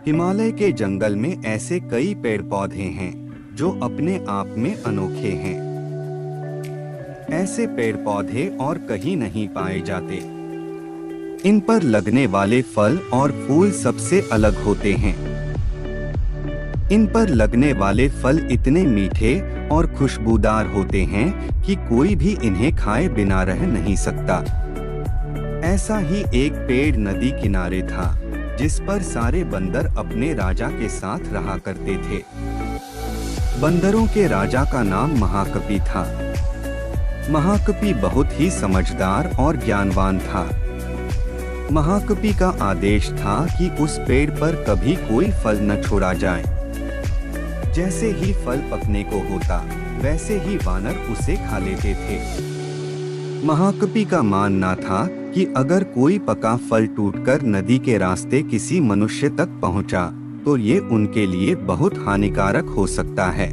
हिमालय के जंगल में ऐसे कई पेड़ पौधे हैं जो अपने आप में अनोखे हैं। ऐसे पेड़ पौधे और कहीं नहीं पाए जाते। इन पर लगने वाले फल और फूल सबसे अलग होते हैं। इन पर लगने वाले फल इतने मीठे और खुशबूदार होते हैं कि कोई भी इन्हें खाए बिना रह नहीं सकता। ऐसा ही एक पेड़ नदी किनारे था जिस पर सारे बंदर अपने राजा के साथ रहा करते थे। बंदरों के राजा का नाम महाकपि था। महाकपि बहुत ही समझदार और ज्ञानवान था। महाकपि का आदेश था कि उस पेड़ पर कभी कोई फल न छोड़ा जाए। जैसे ही फल पकने को होता वैसे ही वानर उसे खा लेते थे। महाकपि का मानना था कि अगर कोई पका फल टूटकर नदी के रास्ते किसी मनुष्य तक पहुंचा तो ये उनके लिए बहुत हानिकारक हो सकता है।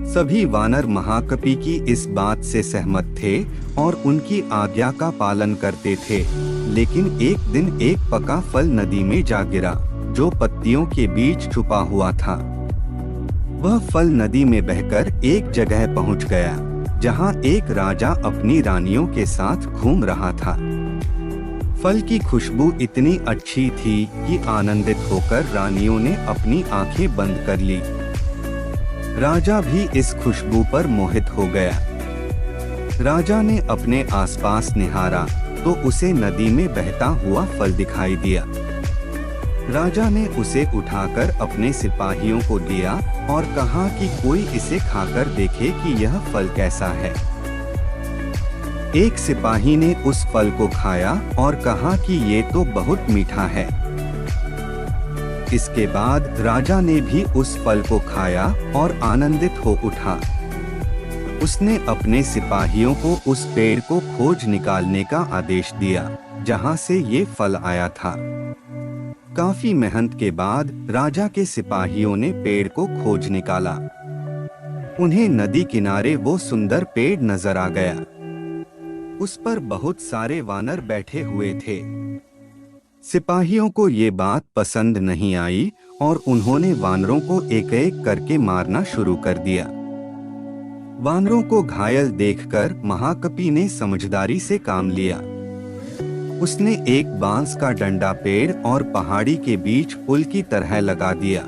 सभी वानर महाकपि की इस बात से सहमत थे और उनकी आज्ञा का पालन करते थे। लेकिन एक दिन एक पका फल नदी में जा गिरा जो पत्तियों के बीच छुपा हुआ था। वह फल नदी में बहकर एक जगह पहुंच गया जहां एक राजा अपनी रानियों के साथ घूम रहा था। फल की खुशबू इतनी अच्छी थी कि आनंदित होकर रानियों ने अपनी आंखें बंद कर ली। राजा भी इस खुशबू पर मोहित हो गया। राजा ने अपने आसपास निहारा तो उसे नदी में बहता हुआ फल दिखाई दिया। राजा ने उसे उठाकर अपने सिपाहियों को दिया और कहा कि कोई इसे खाकर देखे कि यह फल कैसा है। एक सिपाही ने उस फल को खाया और कहा कि ये तो बहुत मीठा है। इसके बाद राजा ने भी उस फल को खाया और आनंदित हो उठा। उसने अपने सिपाहियों को उस पेड़ को खोज निकालने का आदेश दिया जहां से ये फल आया था। काफी मेहनत के बाद राजा के सिपाहियों ने पेड़ को खोज निकाला। उन्हें नदी किनारे वो सुंदर पेड़ नजर आ गया। उस पर बहुत सारे वानर बैठे हुए थे। सिपाहियों को ये बात पसंद नहीं आई और उन्होंने वानरों को एक एक करके मारना शुरू कर दिया। वानरों को घायल देखकर महाकपि ने समझदारी से काम लिया। उसने एक बांस का डंडा पेड़ और पहाड़ी के बीच पुल की तरह लगा दिया।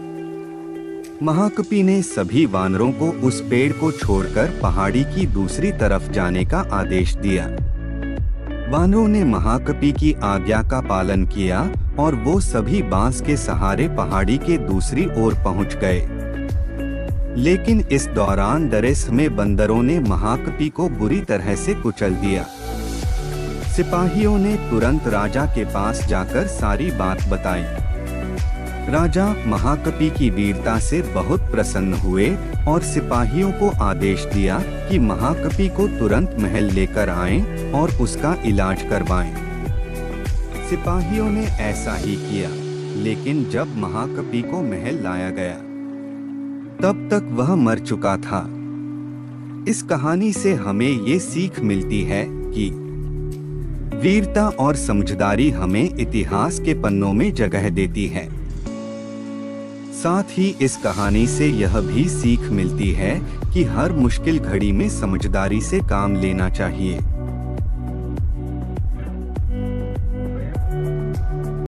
महाकपि ने सभी वानरों को उस पेड़ को छोड़कर पहाड़ी की दूसरी तरफ जाने का आदेश दिया। वानरों ने महाकपि की आज्ञा का पालन किया और वो सभी बांस के सहारे पहाड़ी के दूसरी ओर पहुंच गए। लेकिन इस दौरान डरे समय बंदरों ने महाकपि को बुरी तरह से कुचल दिया। सिपाहियों ने तुरंत राजा के पास जाकर सारी बात बताई। राजा महाकपि की वीरता से बहुत प्रसन्न हुए और सिपाहियों को आदेश दिया कि महाकपि को तुरंत महल लेकर आएं और उसका इलाज करवाएं। सिपाहियों ने ऐसा ही किया, लेकिन जब महाकपि को महल लाया गया तब तक वह मर चुका था। इस कहानी से हमें ये सीख मिलती है कि वीरता और समझदारी हमें इतिहास के पन्नों में जगह देती है। साथ ही इस कहानी से यह भी सीख मिलती है कि हर मुश्किल घड़ी में समझदारी से काम लेना चाहिए।